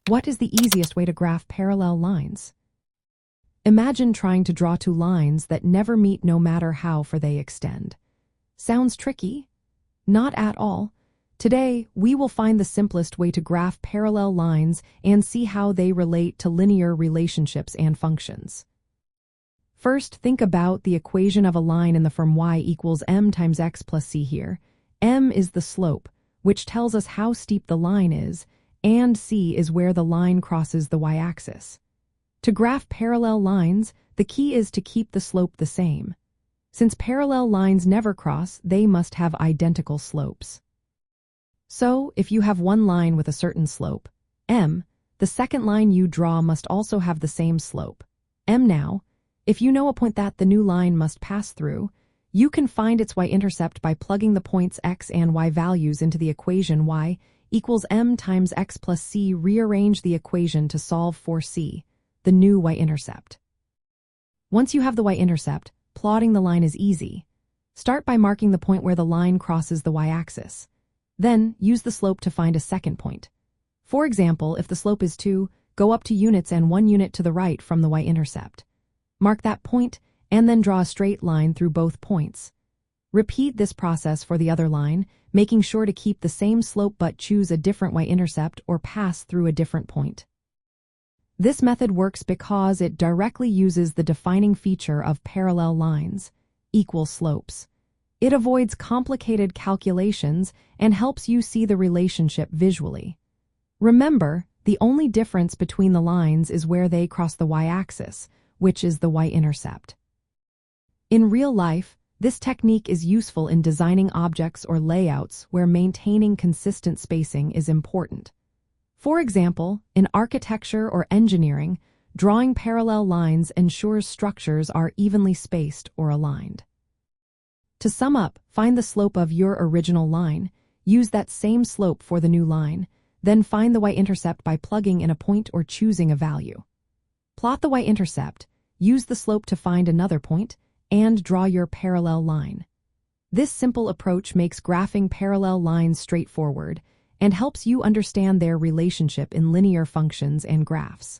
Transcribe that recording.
What is the easiest way to graph parallel lines? Imagine trying to draw two lines that never meet no matter how far they extend. Sounds tricky? Not at all. Today, we will find the simplest way to graph parallel lines and see how they relate to linear relationships and functions. First, think about the equation of a line in the form y equals m times x plus c here. M is the slope, which tells us how steep the line is, and c is where the line crosses the y-axis. To graph parallel lines, the key is to keep the slope the same. Since parallel lines never cross, they must have identical slopes. So, if you have one line with a certain slope, m, the second line you draw must also have the same slope, m. Now, if you know a point that the new line must pass through, you can find its y-intercept by plugging the points x and y values into the equation y equals m times x plus c. Rearrange the equation to solve for c, the new y-intercept. Once you have the y-intercept, plotting the line is easy. Start by marking the point where the line crosses the y-axis. Then, use the slope to find a second point. For example, if the slope is 2, go up 2 units and 1 unit to the right from the y-intercept. Mark that point, and then draw a straight line through both points. Repeat this process for the other line, making sure to keep the same slope but choose a different y-intercept or pass through a different point. This method works because it directly uses the defining feature of parallel lines, equal slopes. It avoids complicated calculations and helps you see the relationship visually. Remember, the only difference between the lines is where they cross the y-axis, which is the y-intercept. In real life, this technique is useful in designing objects or layouts where maintaining consistent spacing is important. For example, in architecture or engineering, drawing parallel lines ensures structures are evenly spaced or aligned. To sum up, find the slope of your original line, use that same slope for the new line, then find the y-intercept by plugging in a point or choosing a value. Plot the y-intercept, use the slope to find another point, and draw your parallel line. This simple approach makes graphing parallel lines straightforward and helps you understand their relationship in linear functions and graphs.